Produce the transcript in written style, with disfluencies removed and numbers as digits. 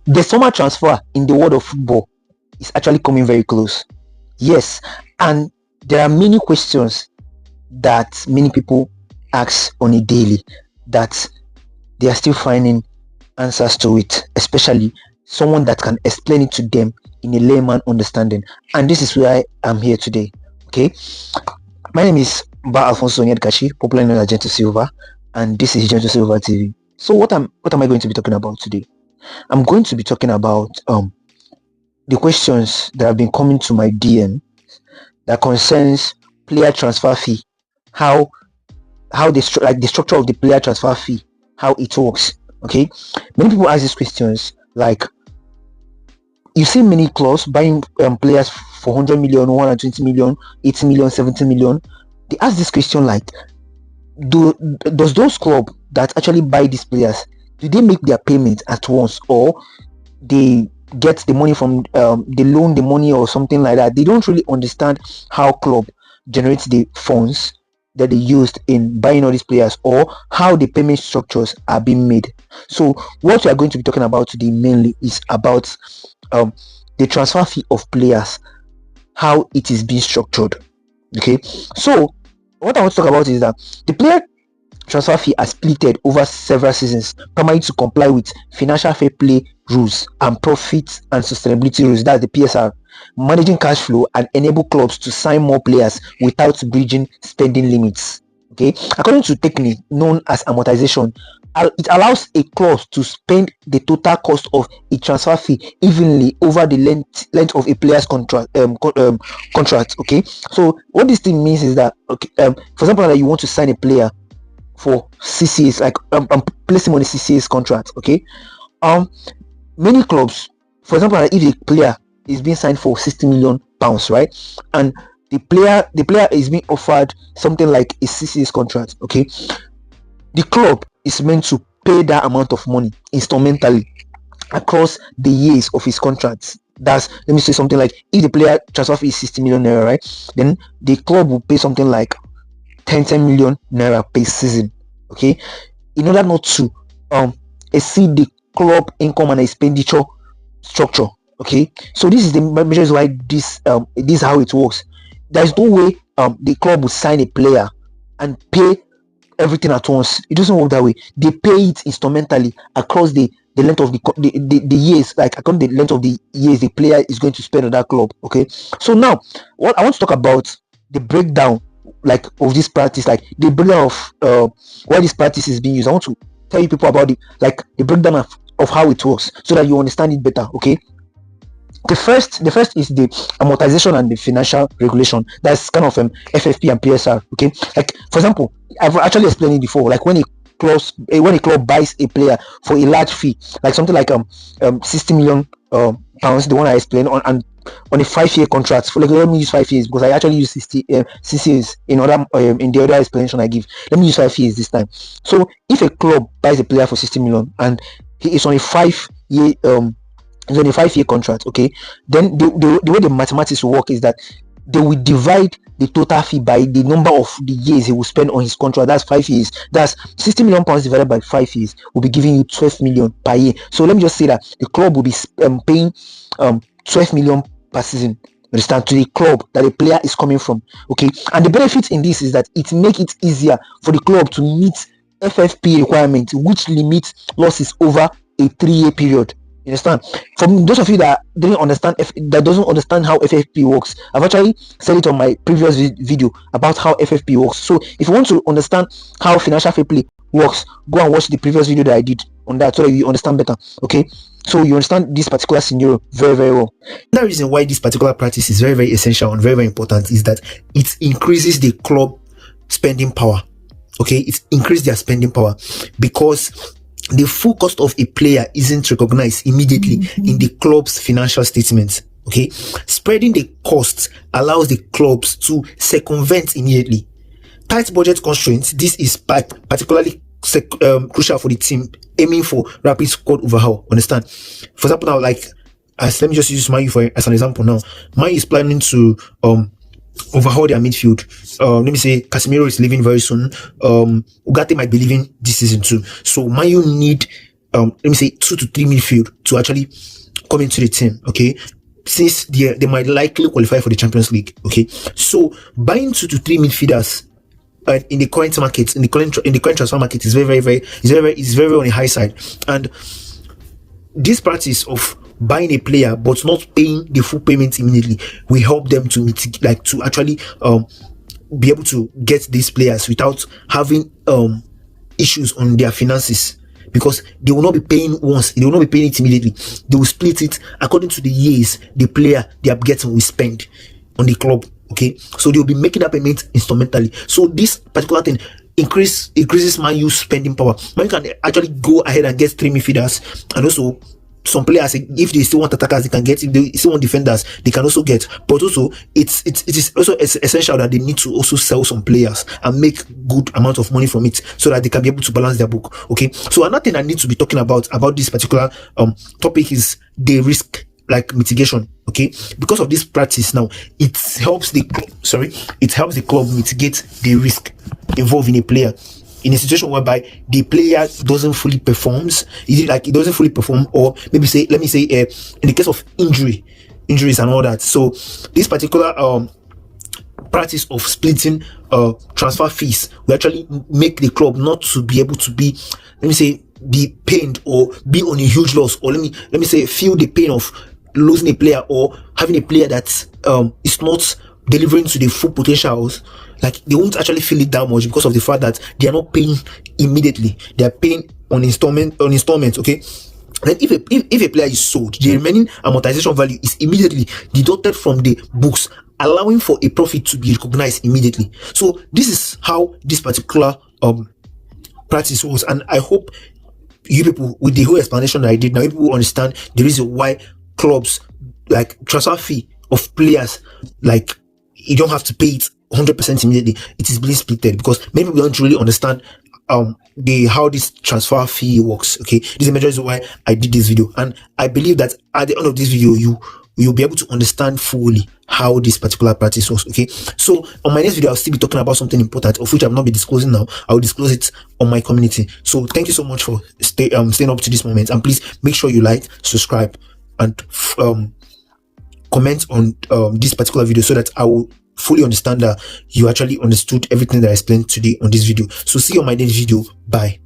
The summer transfer in the world of football is actually coming very close. Yes, and there are many questions that many people ask on a daily that they are still finding answers to it, especially someone that can explain it to them in a layman understanding. And this is why I'm here today. Okay, my name is Ba Alfonso Onyedkachi, popularly known as Gentle Silva, and this is Gentle Silva TV. So what am I going to be talking about today? I'm going to be talking about the questions that have been coming to my DM that concerns player transfer fee, how the structure of the player transfer fee, how it works. Okay, many people ask these questions. Like, you see many clubs buying players for 100 million, 120 million, 80 million, 70 million. They ask this question like, does those clubs that actually buy these players, do they make their payment at once, or they get the money from they loan the money or something like that? They don't really understand how club generates the funds that they used in buying all these players, or how the payment structures are being made. So what we are going to be talking about today mainly is about the transfer fee of players, how it is being structured. Okay, so what I want to talk about is that the player transfer fee are splitted over several seasons, primarily to comply with financial fair play rules and profit and sustainability rules, that's the PSR, managing cash flow and enable clubs to sign more players without bridging spending limits. Okay, according to technique known as amortization, it allows a club to spend the total cost of a transfer fee evenly over the length of a player's contract. Okay, so what this thing means is that, okay, for example, that you want to sign a player for CCAs, like I'm placing on a CCAs contract. Okay, many clubs, for example, if the player is being signed for 60 million pounds, right, and the player is being offered something like a CCAs contract, okay, the club is meant to pay that amount of money instrumentally across the years of his contract. That's, let me say something like, if the player transfer fee is 60 million naira, right, then the club will pay something like 10 million naira per season, okay, in order not to exceed the club income and expenditure structure. Okay, so this is the measures why this is how it works. There is no way the club will sign a player and pay everything at once. It doesn't work that way. They pay it instrumentally across the length of the years, like according to the length of the years the player is going to spend on that club. Okay, so now what I want to talk about, the breakdown like of this practice, like the breakdown of why this practice is being used. I want to tell you people about the breakdown of how it works, so that you understand it better. Okay, the first is the amortization and the financial regulation. That's kind of FFP and PSR. Okay, like for example, I've actually explained it before. Like when a club buys a player for a large fee, like something like 60 million pounds, the one I explained, on a 5-year contract. For, like, let me use 5 years because I actually use 60 years in other in the other explanation I give. Let me use 5 years this time. So if a club buys a player for 60 million and he is on a 5-year it's on a 5-year contract, okay, then the way the mathematics will work is that they will divide the total fee by the number of the years he will spend on his contract. That's 5 years. That's 60 million pounds divided by 5 years will be giving you 12 million per year. So let me just say that the club will be paying 12 million per season, understand, to the club that the player is coming from. Okay, and the benefit in this is that it makes it easier for the club to meet FFP requirements, which limits losses over a 3-year period. You understand? From those of you that doesn't understand how FFP works, I've actually said it on my previous video about how FFP works. So if you want to understand how financial fair play works, go and watch the previous video that I did on that, so that you understand better. Okay, so you understand this particular scenario very, very well. The reason why this particular practice is very, very essential and very, very important is that it increases the club spending power. Okay, it increases their spending power because the full cost of a player isn't recognized immediately in the club's financial statements. Okay, spreading the costs allows the clubs to circumvent immediately tight budget constraints. This is particularly crucial for the team aiming for rapid squad overhaul. Understand? For example, now, like, let me just use Man U as an example. Now, Man U is planning to overhaul their midfield. Let me say Casemiro is leaving very soon. Ugarte might be leaving this season too. So Man U need let me say 2 to 3 midfield to actually come into the team, okay, since they might likely qualify for the Champions League, okay. So buying 2 to 3 midfielders in the current market, in the current transfer market, is very on the high side. And this practice of buying a player but not paying the full payment immediately will help them to mitigate, like to actually be able to get these players without having issues on their finances, because they will not be paying once, they will not be paying it immediately. They will split it according to the years the player they are getting will spend on the club, okay. So they'll be making that payment instrumentally. So this particular thing increases Man U's spending power. Man U can actually go ahead and get 3 midfielders, and also some players, if they still want attackers, they can get. If they still want defenders, they can also get. But also, it is also essential that they need to also sell some players and make good amount of money from it, so that they can be able to balance their book, okay. So another thing I need to be talking about this particular topic is the risk, like mitigation, okay. Because of this practice now, it helps the club mitigate the risk involved in a player, in a situation whereby the player doesn't fully performs. Is it like it doesn't fully perform, or maybe let me say in the case of injuries and all that. So this particular practice of splitting transfer fees will actually make the club not to be able to be, let me say, be pained or be on a huge loss, or let me say, feel the pain of losing a player or having a player that is not delivering to the full potentials. Like, they won't actually feel it that much because of the fact that they are not paying immediately, they are paying on installment, okay. Then if a player is sold, the remaining amortization value is immediately deducted from the books, allowing for a profit to be recognized immediately. So this is how this particular practice was, and I hope you people, with the whole explanation that I did now, people will understand the reason why clubs, like, transfer fee of players, like, you don't have to pay it 100% immediately. It is being splitted, because many people don't really understand how this transfer fee works, okay. This is the major reason why I did this video, and I believe that at the end of this video you'll be able to understand fully how this particular practice works, okay. So on my next video, I'll still be talking about something important, of which I'll not be disclosing now. I'll disclose it on my community. So thank you so much for staying up to this moment, and please make sure you like, subscribe, and comment on this particular video, so that I will fully understand that you actually understood everything that I explained today on this video. So see you on my next video. Bye.